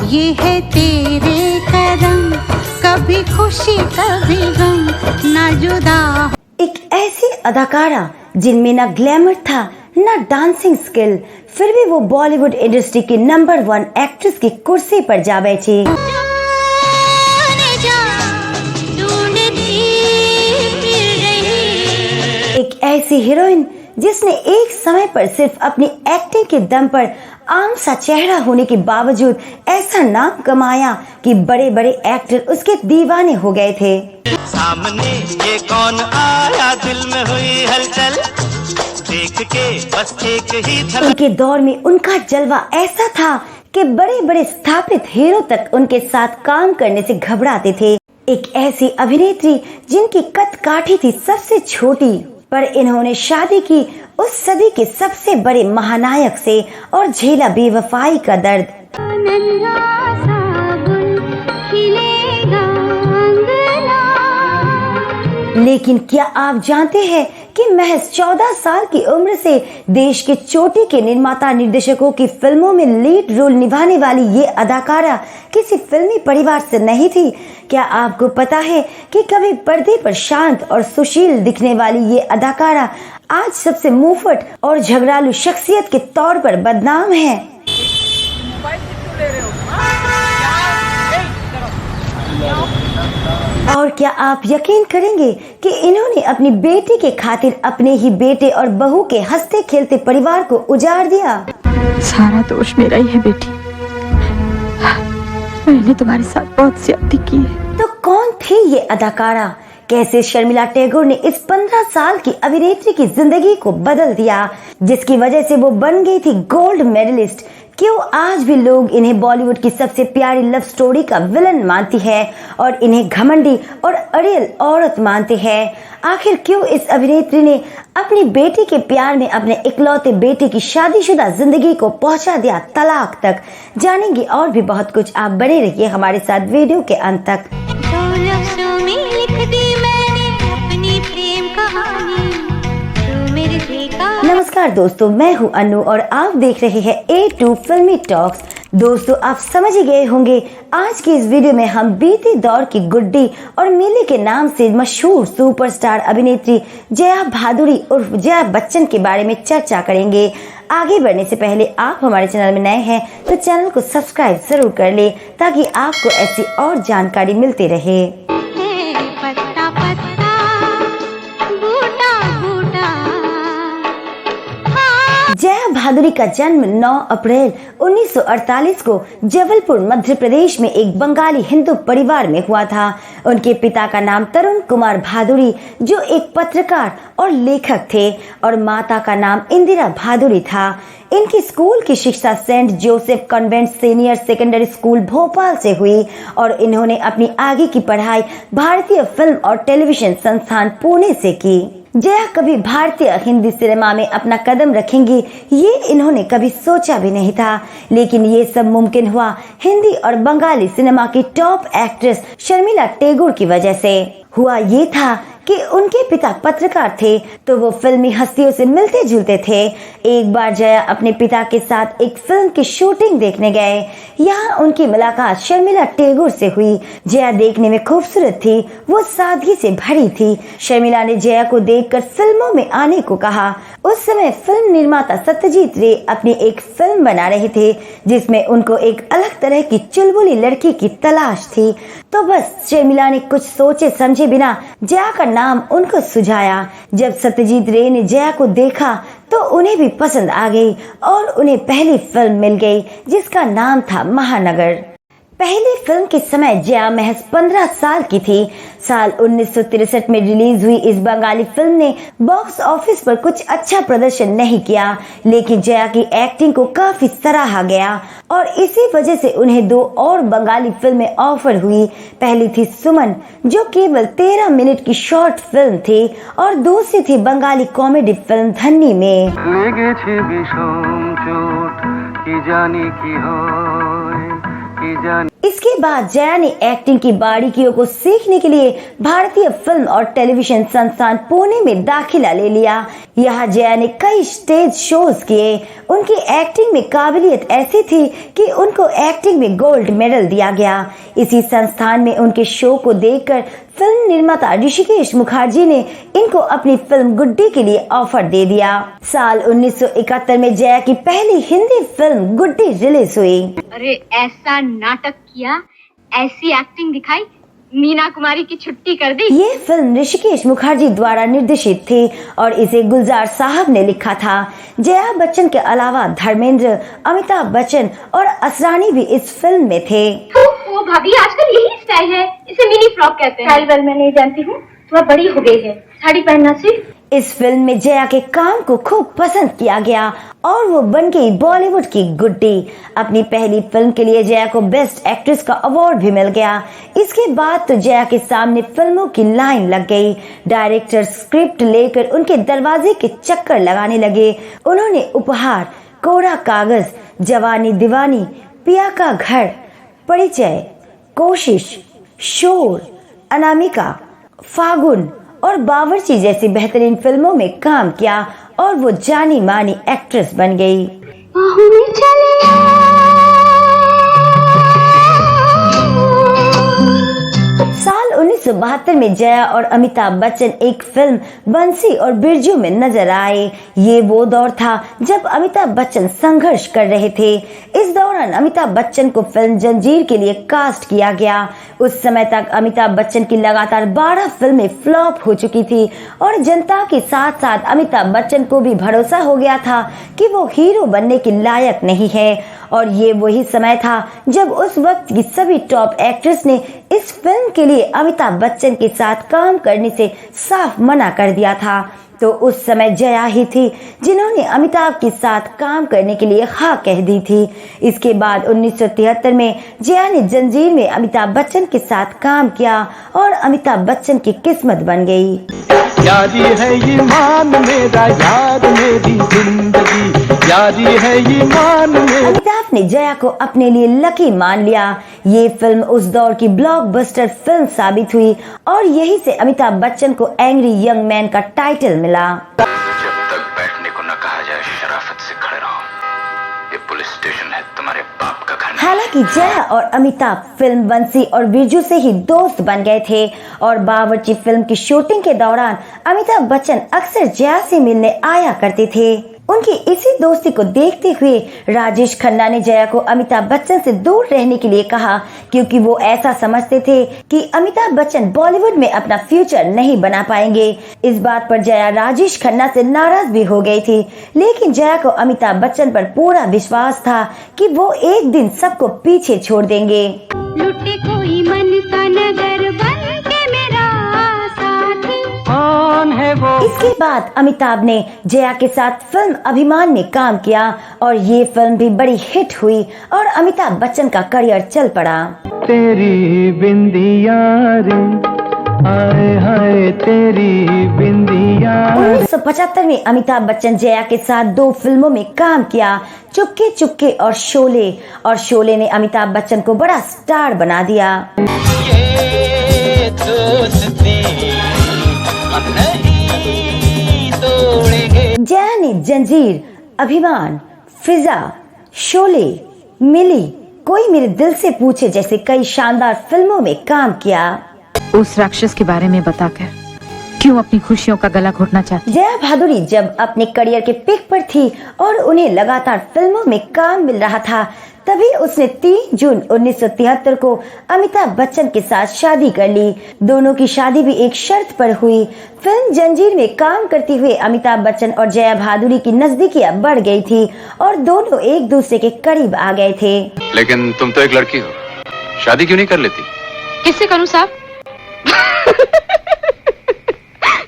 ये है तेरे करम, कभी खुशी कभी गम, ना जुदा। एक ऐसी अदाकारा जिनमें ना ग्लैमर था ना डांसिंग स्किल, फिर भी वो बॉलीवुड इंडस्ट्री की नंबर 1 एक्ट्रेस की कुर्सी पर जा बैठी। एक ऐसी हीरोइन जिसने एक समय पर सिर्फ अपनी एक्टिंग के दम पर आम सा चेहरा होने के बावजूद ऐसा नाम कमाया कि बड़े बड़े एक्टर उसके दीवाने हो गए थे। सामने ये कौन आया, दिल में हुई हलचल, देख के बस एक ही था। उनके दौर में उनका जलवा ऐसा था कि बड़े बड़े स्थापित हीरो तक उनके साथ काम करने से घबराते थे। एक ऐसी अभिनेत्री जिनकी कद काठी थी सबसे छोटी, पर इन्होंने शादी की उस सदी के सबसे बड़े महानायक से और झेला बेवफाई का दर्द। लेकिन क्या आप जानते हैं कि महज 14 साल की उम्र से देश के चोटी के निर्माता निर्देशकों की फिल्मों में लीड रोल निभाने वाली ये अदाकारा किसी फिल्मी परिवार से नहीं थी। क्या आपको पता है कि कभी पर्दे पर शांत और सुशील दिखने वाली ये अदाकारा आज सबसे मुंहफट और झगड़ालू शख्सियत के तौर पर बदनाम है। और क्या आप यकीन करेंगे कि इन्होंने अपनी बेटी के खातिर अपने ही बेटे और बहू के हंसते खेलते परिवार को उजाड़ दिया। सारा दोष मेरा ही है बेटी, मैंने तुम्हारे साथ बहुत ज्यादती की है। तो कौन थी ये अदाकारा? कैसे शर्मिला टैगोर ने इस 15 साल की अभिनेत्री की जिंदगी को बदल दिया, जिसकी वजह से वो बन गई थी गोल्ड मेडलिस्ट? क्यों आज भी लोग इन्हें बॉलीवुड की सबसे प्यारी लव स्टोरी का विलन मानती है और इन्हें घमंडी और अड़ियल औरत मानते हैं? आखिर क्यों इस अभिनेत्री ने अपनी बेटी के प्यार में अपने इकलौते बेटे की शादीशुदा जिंदगी को पहुंचा दिया तलाक तक? जानेंगे और भी बहुत कुछ। आप बने रहिए हमारे साथ वीडियो के अंत तक। नमस्कार दोस्तों, मैं हूं अनु और आप देख रहे हैं A2 फिल्मी टॉक्स। दोस्तों, आप समझ ही गए होंगे आज की इस वीडियो में हम बीते दौर की गुड्डी और मिली के नाम से मशहूर सुपरस्टार अभिनेत्री जया भादुरी उर्फ जया बच्चन के बारे में चर्चा करेंगे। आगे बढ़ने से पहले आप हमारे चैनल में नए हैं तो चैनल को सब्सक्राइब जरूर कर ले ताकि आपको ऐसी और जानकारी मिलती रहे। जया भादुरी का जन्म 9 अप्रैल 1948 को जबलपुर मध्य प्रदेश में एक बंगाली हिंदू परिवार में हुआ था। उनके पिता का नाम तरुण कुमार भादुरी जो एक पत्रकार और लेखक थे और माता का नाम इंदिरा भादुरी था। इनकी स्कूल की शिक्षा Saint Joseph convent senior secondary school Bhopal से हुई और इन्होंने अपनी आगे की पढ़ाई भारतीय फिल्म और टेलीविजन संस्थान पुणे से की। जया कभी भारतीय हिंदी सिनेमा में अपना कदम रखेंगी ये इन्होंने कभी सोचा भी नहीं था, लेकिन ये सब मुमकिन हुआ हिंदी और बंगाली सिनेमा की टॉप एक्ट्रेस शर्मिला टैगोर की वजह से। हुआ ये था कि उनके पिता पत्रकार थे तो वो फिल्मी हस्तियों से मिलते जुलते थे। एक बार जया अपने पिता के साथ एक फिल्म की शूटिंग देखने गए। यहाँ उनकी मुलाकात शर्मिला टैगोर से हुई। जया देखने में खूबसूरत थी, वो सादगी से भरी थी। शर्मिला ने जया को देखकर फिल्मों में आने को कहा। उस समय फिल्म निर्माता सत्यजीत रे अपनी एक फिल्म बना रहे थे जिसमें उनको एक अलग तरह की चुलबुली लड़की की तलाश थी। तो बस शर्मिला ने कुछ सोचे समझे बिना जया का नाम उनको सुझाया। जब सत्यजीत रे ने जया को देखा तो उन्हें भी पसंद आ गई और उन्हें पहली फिल्म मिल गई जिसका नाम था महानगर। पहली फिल्म के समय जया महज 15 साल की थी। साल 1963 में रिलीज हुई इस बंगाली फिल्म ने बॉक्स ऑफिस पर कुछ अच्छा प्रदर्शन नहीं किया, लेकिन जया की एक्टिंग को काफी सराहा गया और इसी वजह से उन्हें 2 और बंगाली फिल्में ऑफर हुई। पहली थी सुमन जो केवल 13 मिनट की शॉर्ट फिल्म थी और दूसरी थी बंगाली कॉमेडी फिल्म धन्नी में। इसके बाद जया ने एक्टिंग की बारीकियों को सीखने के लिए भारतीय फिल्म और टेलीविजन संस्थान पुणे में दाखिला ले लिया। यहाँ जया ने कई स्टेज शोज किए। उनकी एक्टिंग में काबिलियत ऐसी थी कि उनको एक्टिंग में गोल्ड मेडल दिया गया। इसी संस्थान में उनके शो को देखकर फिल्म निर्माता ऋषिकेश मुखर्जी ने इनको अपनी फिल्म गुड्डी के लिए ऑफर दे दिया। साल 1971 में जया की पहली हिंदी फिल्म गुड्डी रिलीज हुई। अरे ऐसा नाटक किया, ऐसी एक्टिंग दिखाई, मीना कुमारी की छुट्टी कर दी। ये फिल्म ऋषिकेश मुखर्जी द्वारा निर्देशित थी और इसे गुलजार साहब ने लिखा था। जया बच्चन के अलावा धर्मेंद्र, अमिताभ बच्चन और असरानी भी इस फिल्म में थे। ओ भाभी, आजकल यही स्टाइल है, इसे मिनी फ्रॉक कहते हैं। स्टाइल मैं नहीं जानती हूँ, थोड़ा बड़ी हो गई है, साड़ी पहनना सिर्फ। इस फिल्म में जया के काम को खूब पसंद किया गया और वो बन गई बॉलीवुड की गुड्डी। अपनी पहली फिल्म के लिए जया को बेस्ट एक्ट्रेस का अवार्ड भी मिल गया। इसके बाद तो जया के सामने फिल्मों की लाइन लग गई। डायरेक्टर स्क्रिप्ट लेकर उनके दरवाजे के चक्कर लगाने लगे। उन्होंने उपहार, कोरा कागज, जवानी दीवानी, पिया का घर, परिचय, कोशिश, शोर, अनामिका, फागुन और बावर्ची जैसी बेहतरीन फिल्मों में काम किया और वो जानी मानी एक्ट्रेस बन गई। साल 1972 में जया और अमिताभ बच्चन एक फिल्म बंसी और बिरजू में नजर आए। ये वो दौर था जब अमिताभ बच्चन संघर्ष कर रहे थे। इस दौरान अमिताभ बच्चन को फिल्म जंजीर के लिए कास्ट किया गया। उस समय तक अमिताभ बच्चन की लगातार 12 फिल्में फ्लॉप हो चुकी थी और जनता के साथ साथ अमिताभ बच्चन को भी भरोसा हो गया था कि वो हीरो बनने के लायक नहीं है। और ये वही समय था जब उस वक्त की सभी टॉप एक्ट्रेस ने इस फिल्म के लिए अमिताभ बच्चन के साथ काम करने से साफ मना कर दिया था। तो उस समय जया ही थी जिन्होंने अमिताभ के साथ काम करने के लिए हाँ कह दी थी। इसके बाद 1973 में जया ने जंजीर में अमिताभ बच्चन के साथ काम किया और अमिताभ बच्चन की किस्मत बन गई। यारी है ईमान मेरा, यार मेरी जिंदगी, यारी है ईमान मेरा। अमिताभ ने जया को अपने लिए लकी मान लिया। ये फिल्म उस दौर की ब्लॉकबस्टर फिल्म साबित हुई और यही से अमिताभ बच्चन को एंग्री यंग मैन का टाइटल मिला। जब तक बैठने को न कहा जाए शराफत से खड़े रहो। ये पुलिस स्टेशन है, तुम्हारे बाप का घर। हालांकि जया और अमिताभ फिल्म बंसी और बिरजू से ही दोस्त बन गए थे और बावर्ची फिल्म की शूटिंग के दौरान अमिताभ बच्चन अक्सर जया से मिलने आया करते थे। उनकी इसी दोस्ती को देखते हुए राजेश खन्ना ने जया को अमिताभ बच्चन से दूर रहने के लिए कहा, क्योंकि वो ऐसा समझते थे कि अमिताभ बच्चन बॉलीवुड में अपना फ्यूचर नहीं बना पाएंगे। इस बात पर जया राजेश खन्ना से नाराज भी हो गई थी, लेकिन जया को अमिताभ बच्चन पर पूरा विश्वास था कि वो एक दिन सबको पीछे छोड़ देंगे। लुटे कोई मन का नगर बन के मेरा साथी, कौन है वो? इसके बाद अमिताभ ने जया के साथ फिल्म अभिमान में काम किया और ये फिल्म भी बड़ी हिट हुई और अमिताभ बच्चन का करियर चल पड़ा। तेरी बिंदिया रे, हाय हाय तेरी बिंदिया। 1975 में अमिताभ बच्चन जया के साथ 2 फिल्मों में काम किया, चुपके चुपके और शोले। और शोले ने अमिताभ बच्चन को बड़ा स्टार बना दिया। ये दोस्ती नहीं तोड़ेंगे। जया ने जंजीर, अभिमान, फिजा, शोले, मिली, कोई मेरे दिल से पूछे जैसे कई शानदार फिल्मों में काम किया। उस राक्षस के बारे में बताकर क्यों अपनी खुशियों का गला घोटना चाहती? जया भादुरी जब अपने करियर के पीक पर थी और उन्हें लगातार फिल्मों में काम मिल रहा था, तभी उसने 3 जून 1973 को अमिताभ बच्चन के साथ शादी कर ली। दोनों की शादी भी एक शर्त पर हुई। फिल्म जंजीर में काम करते हुए अमिताभ बच्चन और जया भादुरी की नजदीकियां बढ़ गई थी और दोनों एक दूसरे के करीब आ गए थे। लेकिन तुम तो एक लड़की हो, शादी क्यों नहीं कर लेती? किससे करूं साहब?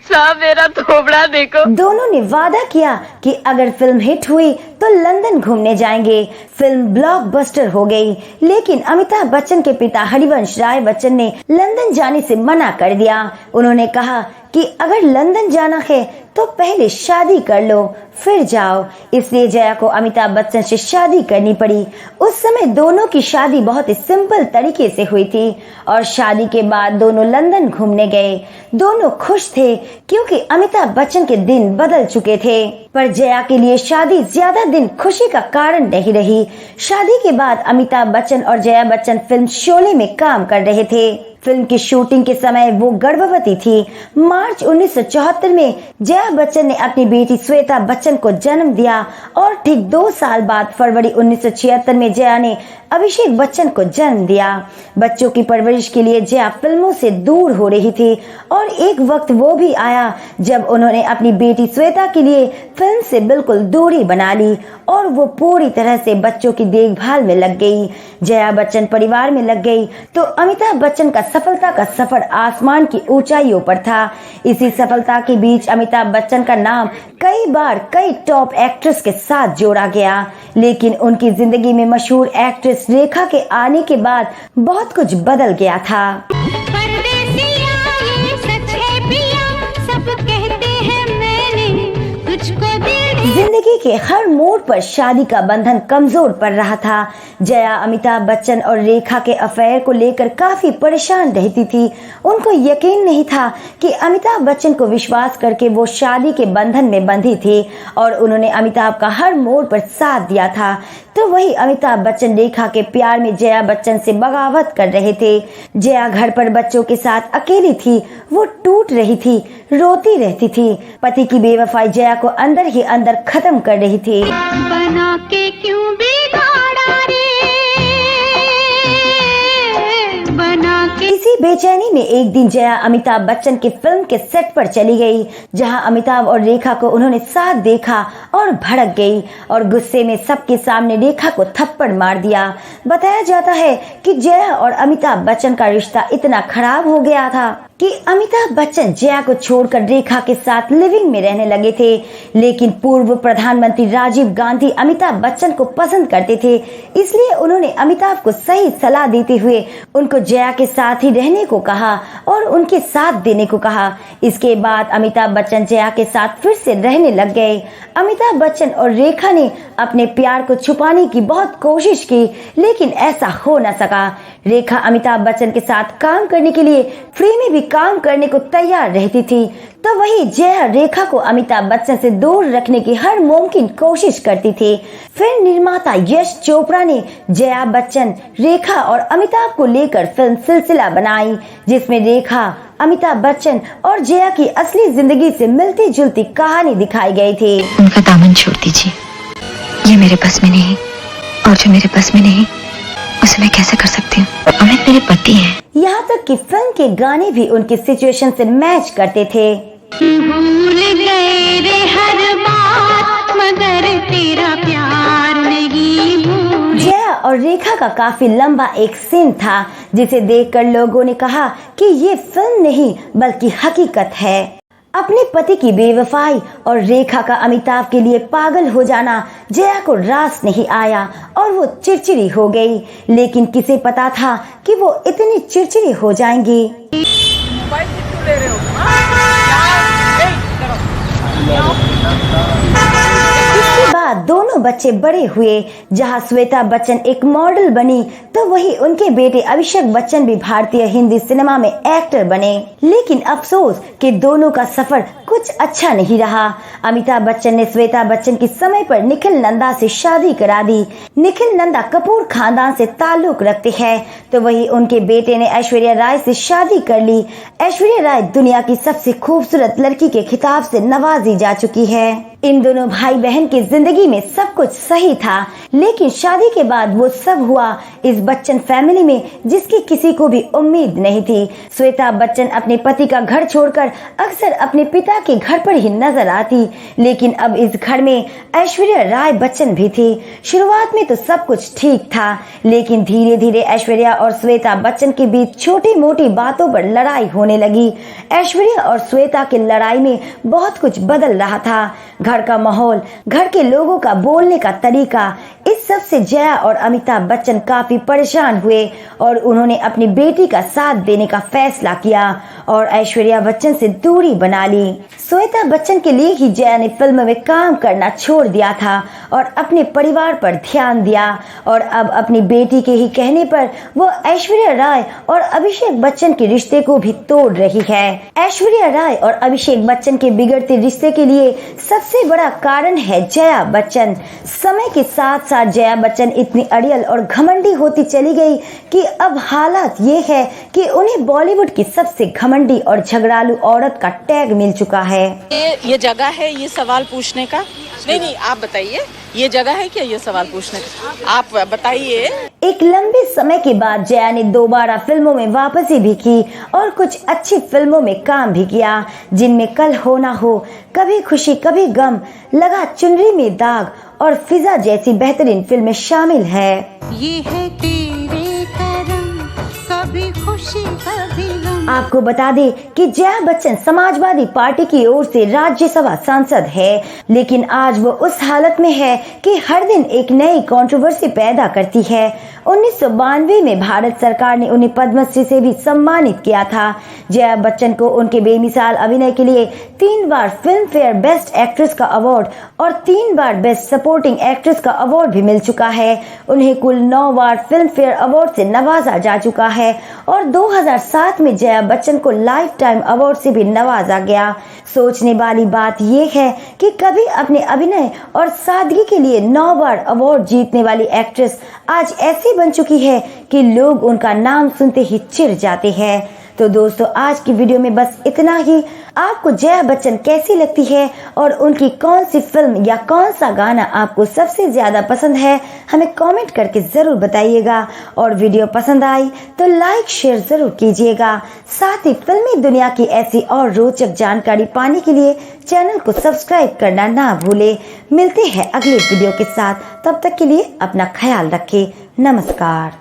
साहब मेरा थोबड़ा देखो। दोनों ने वादा किया कि अगर फिल्म हिट हुई तो लंदन घूमने जाएंगे। फिल्म ब्लॉकबस्टर हो गई, लेकिन अमिताभ बच्चन के पिता हरिवंश राय बच्चन ने लंदन जाने से मना कर दिया। उन्होंने कहा कि अगर लंदन जाना है तो पहले शादी कर लो फिर जाओ। इसलिए जया को अमिताभ बच्चन से शादी करनी पड़ी। उस समय दोनों की शादी बहुत ही सिंपल तरीके से हुई थी और शादी के बाद दोनों लंदन घूमने गए। दोनों खुश थे क्योंकि अमिताभ बच्चन के दिन बदल चुके थे, पर जया के लिए शादी ज्यादा दिन खुशी का कारण नहीं रही। शादी के बाद अमिताभ बच्चन और जया बच्चन फिल्म शोले में काम कर रहे थे। फिल्म की शूटिंग के समय वो गर्भवती थी। मार्च 1974 में जया बच्चन ने अपनी बेटी श्वेता बच्चन को जन्म दिया और ठीक 2 साल बाद फरवरी 1976 में जया ने अभिषेक बच्चन को जन्म दिया। बच्चों की परवरिश के लिए जया फिल्मों से दूर हो रही थी और एक वक्त वो भी आया जब उन्होंने अपनी बेटी श्वेता के लिए फिल्म से बिल्कुल दूरी बना ली और वो पूरी तरह से बच्चों की देखभाल में लग गई। जया बच्चन परिवार में लग गई तो अमिताभ बच्चन का सफलता का सफर आसमान की ऊंचाइयों पर था। इसी सफलता के बीच अमिताभ बच्चन का नाम कई बार कई टॉप एक्ट्रेस के साथ जोड़ा गया, लेकिन उनकी जिंदगी में मशहूर एक्ट्रेस रेखा के आने के बाद बहुत कुछ बदल गया था। परदेसिया ये सच है पिया, सब कहते हैं मैंने तुझको दिल जिंदगी के हर मोड़ पर शादी का बंधन कमजोर पड़ रहा था। जया अमिताभ बच्चन और रेखा के अफेयर को लेकर काफी परेशान रहती थी। उनको यकीन नहीं था कि अमिताभ बच्चन को विश्वास करके वो शादी के बंधन में बंधी थी और उन्होंने अमिताभ का हर मोड़ पर साथ दिया था। तो वही अमिताभ बच्चन रेखा के प्यार में जया बच्चन से बगावत कर रहे थे। जया घर पर बच्चों के साथ अकेली थी। वो टूट रही थी, रोती रहती थी। पति की बेवफाई जया को अंदर ही अंदर खत्म कर रही थी। बना के क्यों बिगाड़ा रे, बना के। इसी बेचैनी में एक दिन जया अमिताभ बच्चन की फिल्म के सेट पर चली गई, जहां अमिताभ और रेखा को उन्होंने साथ देखा और भड़क गई और गुस्से में सबके सामने रेखा को थप्पड़ मार दिया। बताया जाता है कि जया और अमिताभ बच्चन का रिश्ता इतना खराब हो गया था कि अमिताभ बच्चन जया को छोड़कर रेखा के साथ लिविंग में रहने लगे थे। लेकिन पूर्व प्रधानमंत्री राजीव गांधी अमिताभ बच्चन को पसंद करते थे, इसलिए उन्होंने अमिताभ को सही सलाह देते हुए उनको जया के साथ ही रहने को कहा और उनके साथ देने को कहा। इसके बाद अमिताभ बच्चन जया के साथ फिर से रहने लग गए। अमिताभ बच्चन और रेखा ने अपने प्यार को छुपाने की बहुत कोशिश की, लेकिन ऐसा हो न सका। रेखा अमिताभ बच्चन के साथ काम करने के लिए फ्री में भी काम करने को तैयार रहती थी, तो वही जया रेखा को अमिताभ बच्चन से दूर रखने की हर मुमकिन कोशिश करती थी। फिर निर्माता यश चोपड़ा ने जया बच्चन, रेखा और अमिताभ को लेकर फिल्म सिलसिला बनाई, जिसमें रेखा, अमिताभ बच्चन और जया की असली जिंदगी से मिलती जुलती कहानी दिखाई गई थी। उनका दामन छोड़ दीजिए, ये मेरे बस में नहीं, और जो मेरे बस में नहीं उसे मैं कैसे कर सकती हूँ? अमित मेरे पति हैं। यहाँ तक कि फिल्म के गाने भी उनकी सिचुएशन से मैच करते थे। भूल गए रे हर बात, मगर तेरा प्यार नहीं भूल। जया और रेखा का काफी लंबा एक सीन था, जिसे देखकर लोगों ने कहा कि ये फिल्म नहीं बल्कि हकीकत है। अपने पति की बेवफाई और रेखा का अमिताभ के लिए पागल हो जाना जया को रास नहीं आया और वो चिड़चिड़ी हो गई। लेकिन किसे पता था कि वो इतनी चिड़चिड़ी हो जाएंगी। इसके बाद दोनों बच्चे बड़े हुए। जहां श्वेता बच्चन एक मॉडल बनी, तो वही उनके बेटे अभिषेक बच्चन भी भारतीय हिंदी सिनेमा में एक्टर बने। लेकिन अफसोस कि दोनों का सफर कुछ अच्छा नहीं रहा। अमिताभ बच्चन ने श्वेता बच्चन की समय पर निखिल नंदा से शादी करा दी। निखिल नंदा कपूर खानदान से ताल्लुक रखते हैं, तो वही उनके बेटे ने ऐश्वर्या राय से शादी कर ली। ऐश्वर्या राय दुनिया की सबसे खूबसूरत लड़की के खिताब से नवाजी जा चुकी है। इन दोनों भाई बहन की जिंदगी में सब कुछ सही था, लेकिन शादी के बाद वो सब हुआ इस बच्चन फैमिली में जिसकी किसी को भी उम्मीद नहीं थी। श्वेता बच्चन अपने पति का घर छोड़कर अक्सर अपने पिता के घर पर ही नजर आती, लेकिन अब इस घर में ऐश्वर्या राय बच्चन भी थी। शुरुआत में तो सब कुछ ठीक था, लेकिन धीरे धीरे ऐश्वर्या और श्वेता बच्चन के बीच छोटी मोटी बातों पर लड़ाई होने लगी। ऐश्वर्या और श्वेता की लड़ाई में बहुत कुछ बदल रहा था। घर का माहौल, घर के लोगों का बोलने का तरीका, इस सब से जया और अमिताभ बच्चन काफी परेशान हुए और उन्होंने अपनी बेटी का साथ देने का फैसला किया और ऐश्वर्या बच्चन से दूरी बना ली। श्वेता बच्चन के लिए ही जया ने फिल्म में काम करना छोड़ दिया था और अपने परिवार पर ध्यान दिया और अब अपनी बेटी के ही कहने पर वो ऐश्वर्या राय और अभिषेक बच्चन के रिश्ते को भी तोड़ रही है। ऐश्वर्या राय और अभिषेक बच्चन के बिगड़ते रिश्ते के लिए सबसे बड़ा कारण है जया बच्चन। समय के साथ साथ जया बच्चन इतनी अड़ियल और घमंडी होती चली गई कि अब हालात ये है कि उन्हें बॉलीवुड की सबसे घमंडी और झगड़ालू औरत का टैग मिल चुका है। ये जगह है ये सवाल पूछने का? नहीं आप बताइए, ये जगह है क्या ये सवाल पूछने का? आप बताइए। एक लंबे समय के बाद जया ने दोबारा फिल्मों में वापसी भी की और कुछ अच्छी फिल्मों में काम भी किया, जिनमें कल हो ना हो, कभी खुशी कभी गम, लगा चुनरी में दाग और फिजा जैसी बेहतरीन फिल्में शामिल है। ये है तेरे करम, कभी खुशी कभी गम। आपको बता दें कि जया बच्चन समाजवादी पार्टी की ओर से राज्यसभा सांसद है, लेकिन आज वो उस हालत में है कि हर दिन एक नई कंट्रोवर्सी पैदा करती है। 1992 में भारत सरकार ने उन्हें पद्मश्री से भी सम्मानित किया था। जया बच्चन को उनके बेमिसाल अभिनय के लिए 3 बार फिल्म फेयर बेस्ट एक्ट्रेस का अवार्ड और 3 बार बेस्ट सपोर्टिंग एक्ट्रेस का अवार्ड भी मिल चुका है। उन्हें कुल 9 बार फिल्म फेयर अवार्ड से नवाजा जा चुका है और 2007 में जया बच्चन को लाइफ टाइम अवार्ड से भी नवाजा गया। सोचने वाली बात यह है कि कभी अपने अभिनय और सादगी के लिए 9 बार अवार्ड जीतने वाली एक्ट्रेस आज ऐसी बन चुकी है कि लोग उनका नाम सुनते ही चिढ़ जाते हैं। तो दोस्तों, आज की वीडियो में बस इतना ही। आपको जया बच्चन कैसी लगती है और उनकी कौन सी फिल्म या कौन सा गाना आपको सबसे ज्यादा पसंद है, हमें कमेंट करके जरूर बताइएगा। और वीडियो पसंद आई तो लाइक शेयर जरूर कीजिएगा। साथ ही फिल्मी दुनिया की ऐसी और रोचक जानकारी पाने के लिए चैनल को सब्सक्राइब करना ना भूले। मिलते हैं अगले वीडियो के साथ, तब तक के लिए अपना ख्याल रखें। नमस्कार।